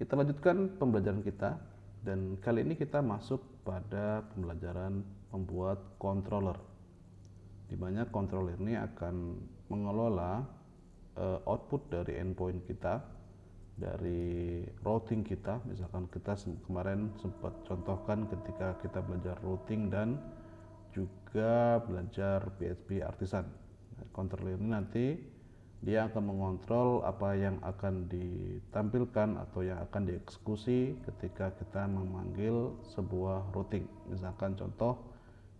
Kita lanjutkan pembelajaran kita, dan kali ini kita masuk pada pembelajaran membuat controller, di mana controller ini akan mengelola output dari endpoint kita, dari routing kita. Misalkan kita kemarin sempat contohkan ketika kita belajar routing dan juga belajar PHP Artisan. Nah, controller ini nanti dia akan mengontrol apa yang akan ditampilkan atau yang akan dieksekusi ketika kita memanggil sebuah routing. Misalkan contoh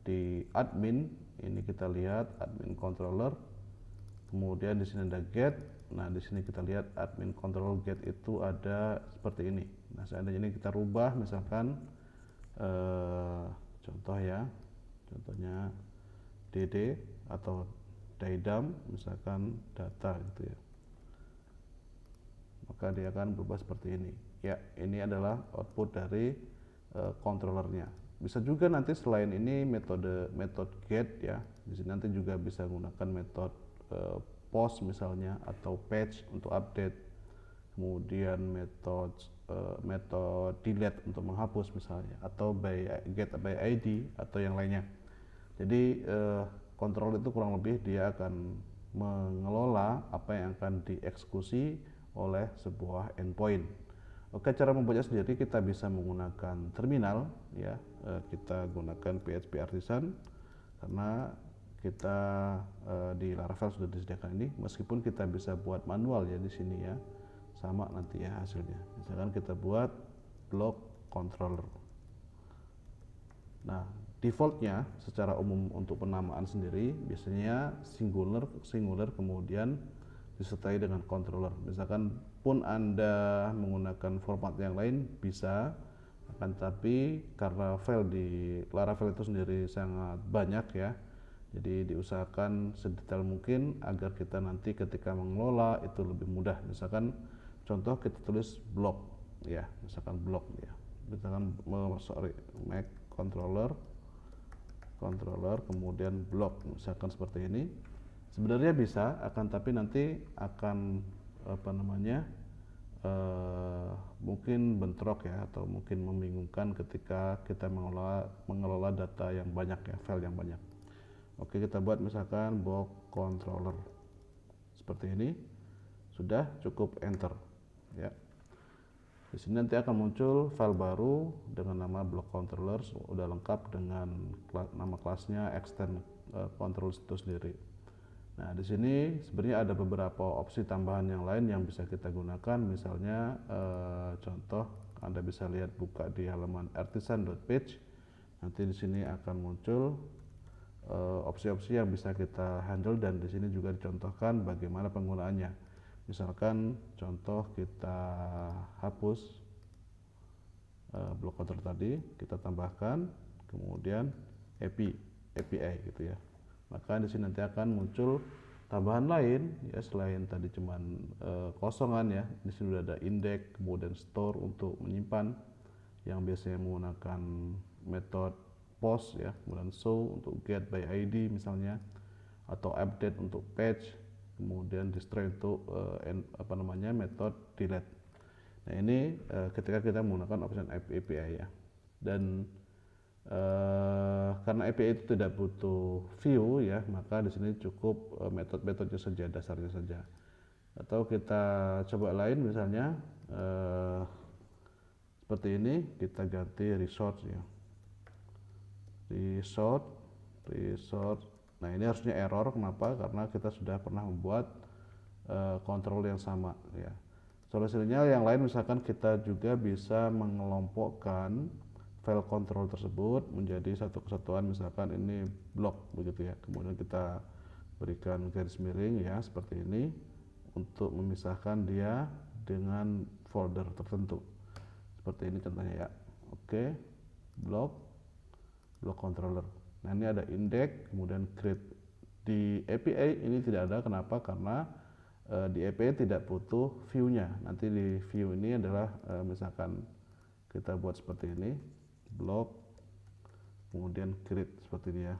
di admin ini kita lihat admin controller, kemudian di sini ada get. Nah, di sini kita lihat admin controller get itu ada seperti ini. Nah, seandainya ini kita rubah, misalkan contoh ya, contohnya dd atau daidam, misalkan data gitu ya, maka dia akan berubah seperti ini ya. Ini adalah output dari controllernya. Bisa juga nanti selain ini metode get ya, di sini nanti juga bisa menggunakan metode post misalnya, atau patch untuk update, kemudian metode delete untuk menghapus misalnya, atau get by id atau yang lainnya. Jadi kontrol itu kurang lebih dia akan mengelola apa yang akan dieksekusi oleh sebuah endpoint. Oke, cara membuatnya sendiri kita bisa menggunakan terminal ya. Kita gunakan PHP Artisan karena kita di Laravel sudah disediakan ini, meskipun kita bisa buat manual ya di sini ya, sama nanti ya hasilnya. Misalkan kita buat block controller. Nah, defaultnya secara umum untuk penamaan sendiri biasanya singular kemudian disertai dengan controller. Misalkan pun Anda menggunakan format yang lain bisa, akan tapi karena file di Laravel itu sendiri sangat banyak ya, jadi diusahakan sedetail mungkin agar kita nanti ketika mengelola itu lebih mudah. Misalkan contoh kita tulis block ya, misalkan block ya, misalkan make controller kemudian block, misalkan seperti ini. Sebenarnya bisa, akan tapi nanti akan mungkin bentrok ya, atau mungkin membingungkan ketika kita mengelola data yang banyak ya, file yang banyak. Oke, kita buat misalkan block controller seperti ini. Sudah, cukup enter ya. Di sini nanti akan muncul file baru dengan nama block controller, sudah lengkap dengan nama kelasnya, extend control itu sendiri. Nah, di sini sebenarnya ada beberapa opsi tambahan yang lain yang bisa kita gunakan. Misalnya contoh, Anda bisa lihat buka di halaman artisan.page. Nanti di sini akan muncul opsi-opsi yang bisa kita handle, dan di sini juga dicontohkan bagaimana penggunaannya. Misalkan contoh kita hapus block controller tadi, kita tambahkan kemudian API gitu ya. Maka di sini nanti akan muncul tambahan lain ya, selain tadi cuman kosongan ya. Di sini sudah ada index, kemudian store untuk menyimpan yang biasanya menggunakan metode post ya, kemudian show untuk get by id misalnya, atau update untuk patch, kemudian destroy untuk metode delete. Nah, ini ketika kita menggunakan option API ya. Dan karena API itu tidak butuh view ya, maka di sini cukup metode-metodenya saja, dasarnya saja. Atau kita coba lain, misalnya seperti ini, kita ganti resource ya, resource. Nah, ini harusnya error. Kenapa? Karena kita sudah pernah membuat kontrol yang sama ya. Solusinya yang lain, misalkan kita juga bisa mengelompokkan file kontrol tersebut menjadi satu kesatuan. Misalkan ini blok begitu ya, kemudian kita berikan garis miring ya seperti ini untuk memisahkan dia dengan folder tertentu. Seperti ini contohnya ya. Oke, block controller. Nah, ini ada index kemudian create. Di API ini tidak ada. Kenapa? Karena di API tidak butuh view-nya. Nanti di view ini adalah misalkan kita buat seperti ini, block kemudian create seperti ini ya.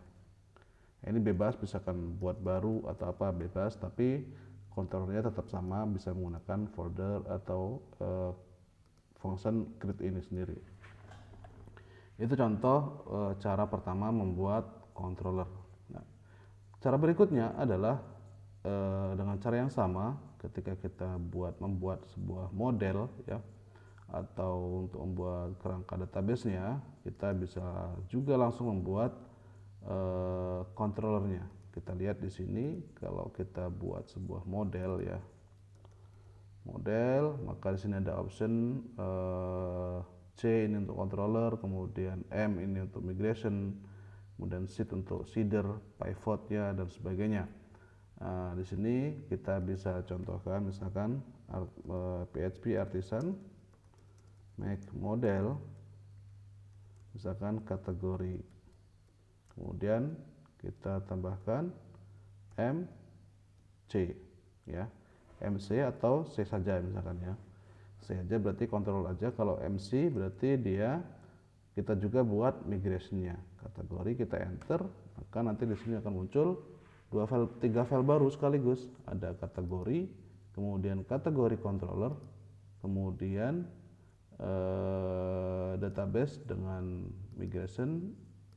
Ini bebas, misalkan buat baru atau apa bebas, tapi kontrolnya tetap sama, bisa menggunakan folder atau function create ini sendiri. Itu contoh cara pertama membuat controller. Nah, cara berikutnya adalah dengan cara yang sama ketika kita membuat sebuah model ya, atau untuk membuat kerangka database-nya, kita bisa juga langsung membuat controllernya. Kita lihat di sini kalau kita buat sebuah model ya, maka di sini ada option C ini untuk controller, kemudian M ini untuk migration, kemudian seed untuk seeder, pivotnya dan sebagainya. Nah, di sini kita bisa contohkan misalkan PHP artisan make model, misalkan kategori, kemudian kita tambahkan MC ya, MC atau C saja misalkan ya, C aja berarti kontrol aja. Kalau MC berarti kita juga buat migrationnya. Kategori kita enter, maka nanti di sini akan muncul 3 file baru sekaligus. Ada kategori, kemudian kategori controller, kemudian database dengan migration,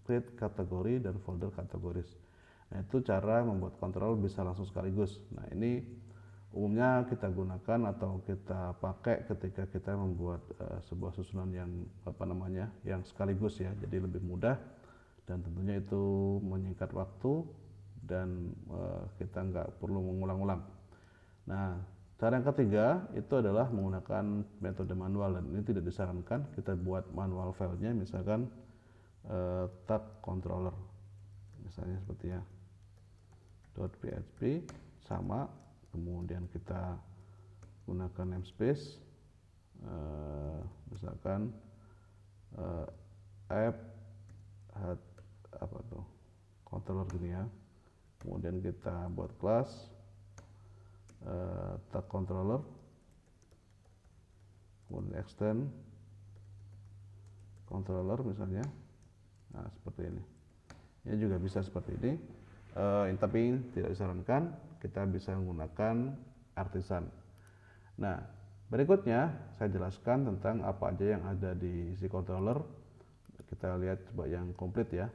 create kategori dan folder kategoris. Nah, itu cara membuat controller bisa langsung sekaligus. Nah, ini umumnya kita gunakan atau kita pakai ketika kita membuat sebuah susunan yang yang sekaligus ya, jadi lebih mudah dan tentunya itu menyingkat waktu dan kita nggak perlu mengulang-ulang. Nah, cara yang ketiga itu adalah menggunakan metode manual, dan ini tidak disarankan. Kita buat manual filenya, misalkan tag controller misalnya seperti ya .php sama, kemudian kita gunakan namespace misalkan app controller gini ya, kemudian kita buat kelas tag controller, kemudian extend controller misalnya. Nah, seperti ini. Ini juga bisa seperti ini, tapi tidak disarankan. Kita bisa menggunakan artisan. Nah, berikutnya saya jelaskan tentang apa aja yang ada di si controller. Kita lihat coba yang komplit ya.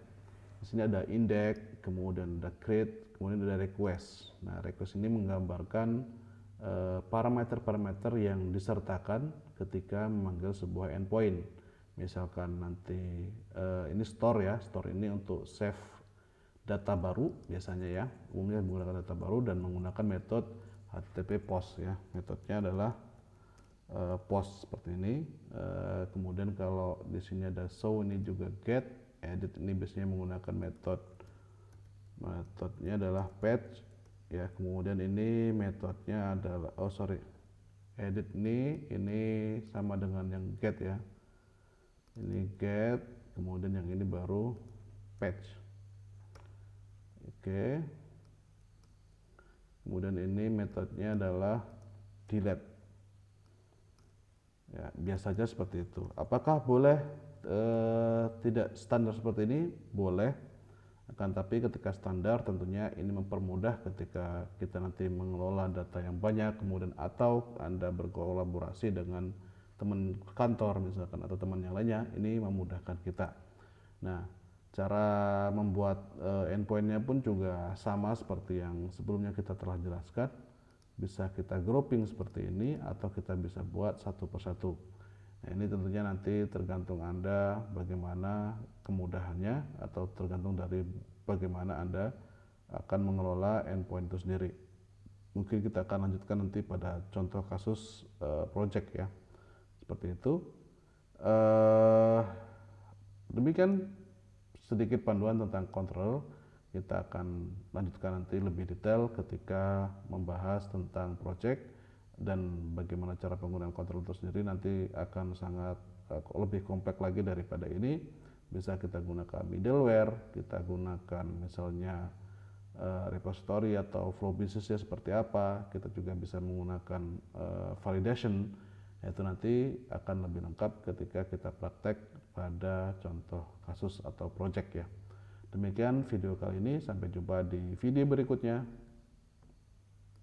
Di sini ada index, kemudian ada create, kemudian ada request. Nah, request ini menggambarkan parameter-parameter yang disertakan ketika memanggil sebuah endpoint. Misalkan nanti ini store ya, store ini untuk save data baru biasanya ya, umumnya menggunakan data baru dan menggunakan metode HTTP post ya. Metodenya adalah post seperti ini. Kemudian kalau di sini ada show, ini juga get, edit ini biasanya menggunakan metodenya adalah patch ya. Kemudian ini metodenya adalah edit ini sama dengan yang get ya. Ini get, kemudian yang ini baru patch. Oke. Kemudian ini metodenya adalah delete. Ya, biasa saja seperti itu. Apakah boleh tidak standar seperti ini? Boleh. Akan tapi ketika standar tentunya ini mempermudah ketika kita nanti mengelola data yang banyak, kemudian atau Anda berkolaborasi dengan teman kantor misalkan atau teman yang lainnya, ini memudahkan kita. Nah, cara membuat endpointnya pun juga sama seperti yang sebelumnya kita telah jelaskan. Bisa kita grouping seperti ini atau kita bisa buat satu persatu. Nah, ini tentunya nanti tergantung Anda bagaimana kemudahannya atau tergantung dari bagaimana Anda akan mengelola endpoint itu sendiri. Mungkin kita akan lanjutkan nanti pada contoh kasus project ya. Seperti itu. Demikian sedikit panduan tentang control. Kita akan lanjutkan nanti lebih detail ketika membahas tentang project dan bagaimana cara penggunaan control itu sendiri nanti akan sangat lebih kompleks lagi daripada ini. Bisa kita gunakan middleware, kita gunakan misalnya repository atau flow business-nya seperti apa. Kita juga bisa menggunakan validation, itu nanti akan lebih lengkap ketika kita praktek pada contoh kasus atau project ya. Demikian video kali ini, sampai jumpa di video berikutnya.